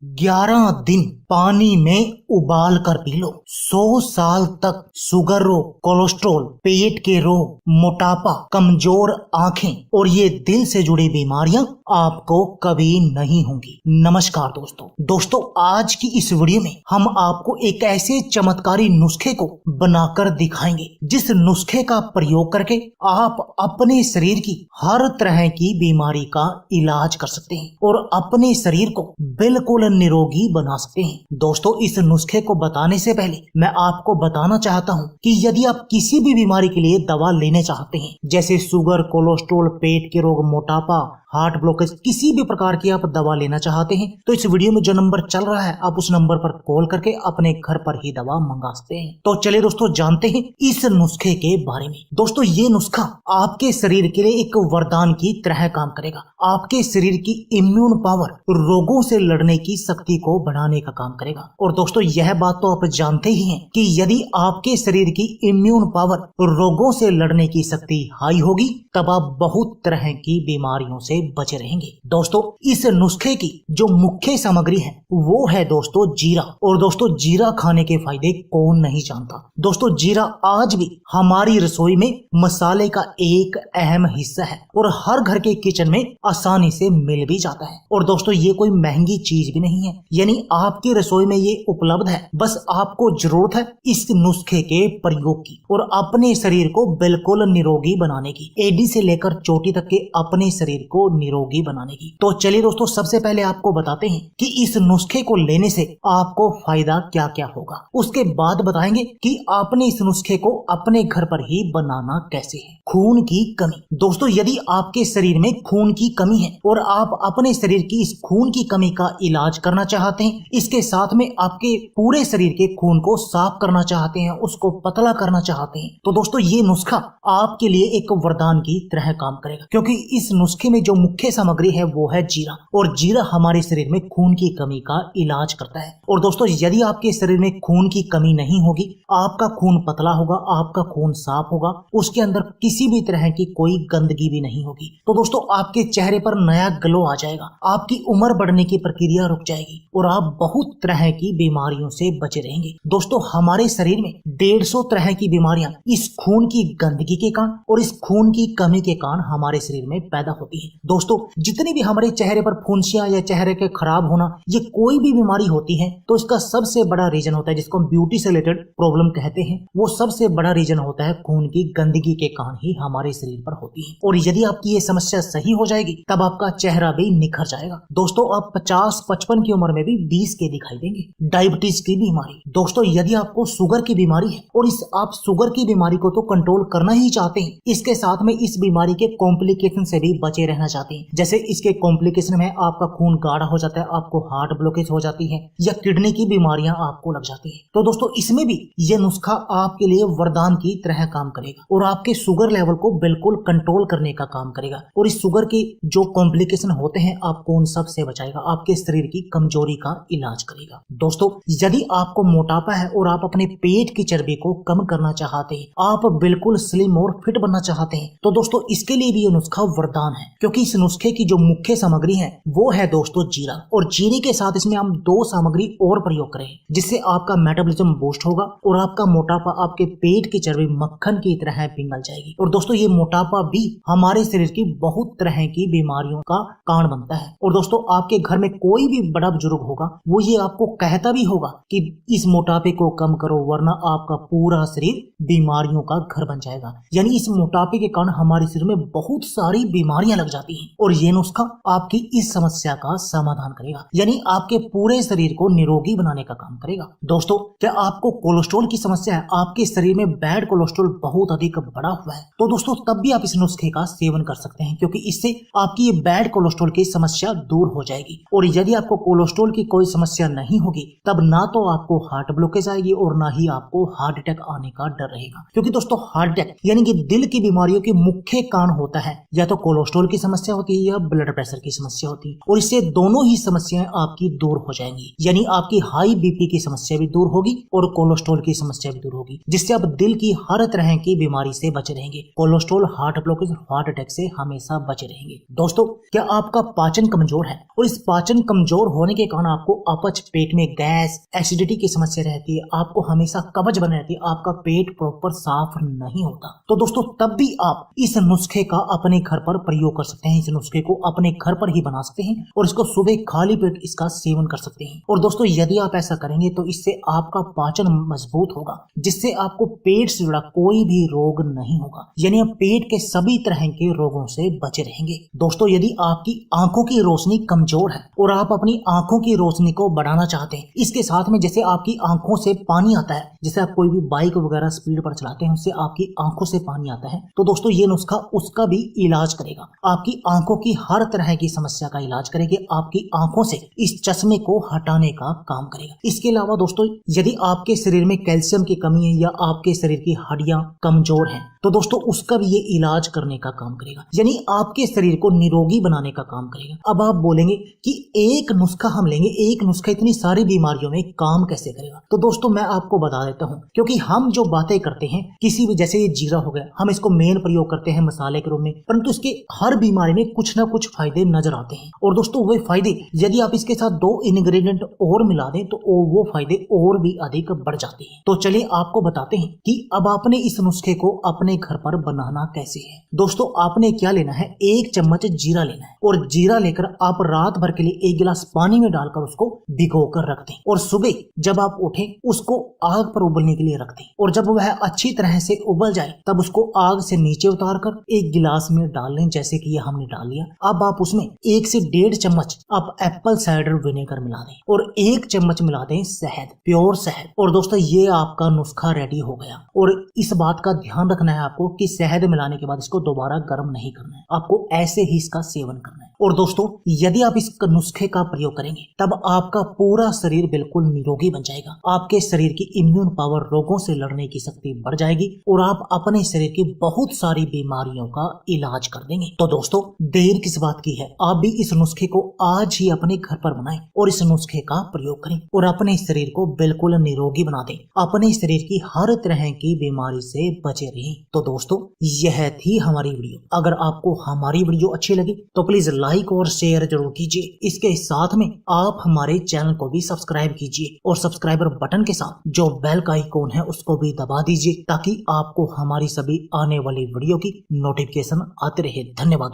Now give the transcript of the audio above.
11 दिन पानी में उबाल कर पी लो। 100 साल तक शुगर रोग, कोलेस्ट्रॉल, पेट के रोग, मोटापा, कमजोर आंखें और ये दिल से जुड़ी बीमारियां आपको कभी नहीं होंगी। नमस्कार दोस्तों, आज की इस वीडियो में हम आपको एक ऐसे चमत्कारी नुस्खे को बनाकर दिखाएंगे जिस नुस्खे का प्रयोग करके आप अपने शरीर की हर तरह की बीमारी का इलाज कर सकते हैं और अपने शरीर को बिल्कुल निरोगी बना सकते हैं। दोस्तों, इस नुस्खे को बताने से पहले मैं आपको बताना चाहता हूं कि यदि आप किसी भी बीमारी के लिए दवा लेने चाहते हैं, जैसे शुगर, कोलेस्ट्रॉल, पेट के रोग, मोटापा, हार्ट ब्लॉकेज, किसी भी प्रकार की आप दवा लेना चाहते हैं तो इस वीडियो में जो नंबर चल रहा है आप उस नंबर पर कॉल करके अपने घर पर ही दवा मंगा सकते हैं। तो चलिए दोस्तों, जानते हैं इस नुस्खे के बारे में। दोस्तों, ये नुस्खा आपके शरीर के लिए एक वरदान की तरह काम करेगा। आपके शरीर की इम्यून पावर, रोगों से लड़ने की शक्ति को बढ़ाने का काम करेगा। और दोस्तों, यह बात तो आप जानते ही हैं कि यदि आपके शरीर की इम्यून पावर, रोगों से लड़ने की शक्ति हाई होगी तब आप बहुत तरह की बीमारियों से बचे रहेंगे। दोस्तों, इस नुस्खे की जो मुख्य सामग्री है वो है दोस्तों जीरा। और दोस्तों, जीरा खाने के फायदे कौन नहीं जानता। दोस्तों, जीरा आज भी हमारी रसोई में मसाले का एक अहम हिस्सा है और हर घर के किचन में आसानी से मिल भी जाता है। और दोस्तों, ये कोई महंगी चीज भी नहीं है, यानी आपकी रसोई में ये उपलब्ध है। बस आपको जरूरत है इस नुस्खे के प्रयोग की और अपने शरीर को बिल्कुल निरोगी बनाने की, एडी से लेकर चोटी तक के अपने शरीर को निरोगी बनाने की। तो चलिए दोस्तों, सबसे पहले आपको बताते हैं कि इस नुस्खे को लेने से आपको फायदा क्या क्या होगा। उसके बाद बताएंगे कि आपने इस नुस्खे को अपने घर पर ही बनाना कैसे है। खून की कमी। दोस्तों, यदि आपके शरीर में खून की कमी है और आप अपने शरीर की इस खून की कमी का इलाज करना चाहते हैं, इसके साथ में आपके पूरे शरीर के खून को साफ करना चाहते हैं, उसको पतला करना चाहते हैं, तो दोस्तों ये नुस्खा आपके लिए एक वरदान की तरह काम करेगा। क्योंकि इस नुस्खे में जो मुख्य सामग्री है वो है जीरा, और जीरा हमारे शरीर में खून की कमी का इलाज करता है। और दोस्तों, यदि आपके शरीर में खून की कमी नहीं होगी, आपका खून पतला होगा, आपका खून साफ होगा, उसके अंदर किसी भी तरह की कोई गंदगी भी नहीं होगी, तो दोस्तों आपके चेहरे पर नया ग्लो आ जाएगा, आपकी उम्र बढ़ने की प्रक्रिया रुक जाएगी और आप बहुत तरह की बीमारियों से बचे रहेंगे। दोस्तों, हमारे शरीर में 150 तरह की बीमारियां इस खून की गंदगी के कारण और इस खून की कमी के कारण हमारे शरीर में पैदा होती है। दोस्तों, जितनी भी हमारे चेहरे पर फुंसियां या चेहरे के खराब होना, ये कोई भी बीमारी होती है तो इसका सबसे बड़ा रीजन होता है, जिसको हम ब्यूटी से रिलेटेड प्रॉब्लम कहते हैं, वो सबसे बड़ा रीजन होता है खून की गंदगी के कारण ही हमारे शरीर पर होती है। और यदि आपकी ये समस्या सही हो जाएगी तब आपका चेहरा भी निखर जाएगा। दोस्तों, आप 50-55 की उम्र में भी 20 के दिखाई देंगे। डायबिटीज की बीमारी। दोस्तों, यदि आपको शुगर की बीमारी है और आप शुगर की बीमारी को तो कंट्रोल करना ही चाहते हैं, इसके साथ में इस बीमारी के कॉम्प्लिकेशन से भी बचे रहना चाहते हैं, जैसे इसके कॉम्प्लिकेशन में आपका खून गाढ़ा हो जाता है, आपको हार्ट ब्लॉकेज हो जाती है या किडनी की बीमारियां आपको लग जाती है, तो दोस्तों इसमें भी यह नुस्खा आपके लिए वरदान की तरह काम करेगा और आपके शुगर लेवल को बिल्कुल कंट्रोल करने का काम करेगा। और इस शुगर के जो कॉम्प्लिकेशन होते हैं आपको उन सब से बचाएगा, आपके शरीर की कमजोरी का इलाज करेगा। दोस्तों, यदि आपको मोटापा है और आप अपने पेट की चर्बी को कम करना चाहते हैं, आप बिल्कुल स्लिम और फिट बनना चाहते हैं, तो दोस्तों इसके लिए भी ये नुस्खा वरदान है। क्योंकि इस नुस्खे की जो मुख्य सामग्री है वो है दोस्तों जीरा, और जीरे के साथ इसमें हम 2 सामग्री और प्रयोग करें जिससे आपका मेटाबॉलिज्म बूस्ट होगा और आपका मोटापा, आपके पेट की चर्बी मक्खन की तरह पिघल जाएगी। और दोस्तों, ये मोटापा भी हमारे शरीर की बहुत तरह की बीमारियों का कारण बनता है। और दोस्तों, आपके घर में कोई भी बड़ा बुजुर्ग होगा वो ये आपको कहता भी होगा कि इस मोटापे को कम करो वरना आपका पूरा शरीर बीमारियों का घर बन जाएगा। यानी इस मोटापे के कारण हमारे शरीर में बहुत सारी बीमारियां लग जाती हैं और ये नुस्खा आपकी इस समस्या का समाधान करेगा, यानी आपके पूरे शरीर को निरोगी बनाने का काम करेगा। दोस्तों, क्या आपको कोलेस्ट्रॉल की समस्या है, आपके शरीर में बैड कोलेस्ट्रॉल बहुत अधिक बढ़ा हुआ है, तो दोस्तों तब भी आप इस नुस्खे का सेवन कर सकते हैं, क्योंकि इससे आपकी ये बैड कोलेस्ट्रॉल की समस्या दूर हो जाएगी। और यदि आपको कोलेस्ट्रॉल की कोई समस्या नहीं होगी तब ना तो आपको हार्ट ब्लॉकेज आएगी और ना ही आपको हार्ट अटैक आने का डर रहेगा। क्योंकि दोस्तों हार्ट अटैक यानी कि दिल की बीमारियों की मुख्य कारण होता है या तो कोलेस्ट्रॉल की समस्या होती है या ब्लड प्रेशर की समस्या होती है, और इससे दोनों ही समस्याएं आपकी दूर हो जाएंगी। यानी आपकी हाई बीपी की समस्या भी दूर होगी और कोलेस्ट्रॉल की समस्या भी दूर होगी, जिससे आप दिल की हर तरह की बीमारी से बचे रहेंगे। Cholesterol, heart blockage, heart attack से हमेशा बचे रहेंगे। दोस्तों क्या आपका पाचन कमजोर है और इस पाचन कमजोर होने के कारण आपको अपच, पेट में गैस, एसिडिटी की समस्या रहती है, आपको हमेशा कब्ज बनी रहती है, आपका पेट प्रॉपर साफ नहीं होता, तो दोस्तों तब भी आप इस नुस्खे का अपने घर पर प्रयोग कर सकते हैं। इस नुस्खे को अपने घर पर ही बना सकते हैं और इसको सुबह खाली पेट इसका सेवन कर सकते हैं। और दोस्तों यदि आप ऐसा करेंगे तो इससे आपका पाचन मजबूत होगा, जिससे आपको पेट से जुड़ा कोई भी रोग नहीं होगा, यानी आप पेट के सभी तरह के रोगों से बचे रहेंगे। दोस्तों यदि आपकी आंखों की रोशनी कमजोर है और आप अपनी आंखों की रोशनी को बढ़ाना चाहते हैं, इसके साथ में जैसे आपकी आंखों से पानी आता है, जैसे आप कोई भी बाइक वगैरह स्पीड पर चलाते हैं उससे आपकी आंखों से पानी आता है, तो दोस्तों ये नुस्खा उसका भी इलाज करेगा। आपकी आंखों की हर तरह की समस्या का इलाज करेगी, आपकी आंखों से इस चश्मे को हटाने का काम करेगा। इसके अलावा दोस्तों यदि आपके शरीर में कैल्शियम की कमी है या आपके शरीर की हड्डियां कमजोर हैं, तो दोस्तों उसका भी ये इलाज करने का काम करेगा, यानी आपके शरीर को निरोगी बनाने का काम करेगा। अब आप बोलेंगे कि एक नुस्खा हम लेंगे, एक नुस्खा इतनी सारी बीमारियों में काम कैसे करेगा? तो दोस्तों मैं आपको बता देता हूं, क्योंकि हम जो बातें करते हैं किसी भी, जैसे ये जीरा हो गया, हम इसको मेन प्रयोग करते हैं मसाले के रूप में, परंतु इसके हर बीमारी में कुछ ना कुछ फायदे नजर आते हैं। और दोस्तों वो फायदे यदि आप इसके साथ 2 इंग्रेडिएंट और मिला दें तो वो फायदे और भी अधिक बढ़ जाते हैं। तो चलिए आपको बताते हैं कि अब आपने इस नुस्खे को अपने घर पर बनाना कैसे है। दोस्तों आपने क्या लेना है, 1 चम्मच जीरा लेना है और जीरा लेकर आप रात भर के लिए 1 गिलास पानी में डालकर उसको भिगो कर रख दें और सुबह जब आप उठें उसको आग पर उबलने के लिए रख दें, और जब वह अच्छी तरह से उबल जाए तब उसको आग से नीचे उतार कर 1 गिलास में डाल लें, जैसे कि ये हमने डाल लिया। अब आप उसमें 1 से 1.5 चम्मच आप एप्पल साइडर विनेगर मिला दें और 1 चम्मच मिला दें शहद, प्योर शहद। और दोस्तों ये आपका नुस्खा रेडी हो गया। और इस बात का ध्यान रखना है आपको कि शहद मिलाने के बाद इसको दोबारा गर्म नहीं करना है, आपको ऐसे ही इसका सेवन करना है। और दोस्तों यदि आप इस नुस्खे का प्रयोग करेंगे तब आपका पूरा शरीर बिल्कुल निरोगी बन जाएगा, आपके शरीर की इम्यून पावर, रोगों से लड़ने की शक्ति बढ़ जाएगी और आप अपने शरीर की बहुत सारी बीमारियों का इलाज कर देंगे। तो दोस्तों देर किस बात की है, आप भी इस नुस्खे को आज ही अपने घर पर बनाएं और इस नुस्खे का प्रयोग करें और अपने शरीर को बिल्कुल निरोगी बना दें, अपने शरीर की हर तरह की बीमारी से बचे रहें। तो दोस्तों यह थी हमारी वीडियो। अगर आपको हमारी वीडियो अच्छी लगी तो प्लीज लाइक और शेयर जरूर कीजिए। इसके साथ में आप हमारे चैनल को भी सब्सक्राइब कीजिए और सब्सक्राइबर बटन के साथ जो बेल का आइकॉन है उसको भी दबा दीजिए, ताकि आपको हमारी सभी आने वाली वीडियो की नोटिफिकेशन आते रहे। धन्यवाद।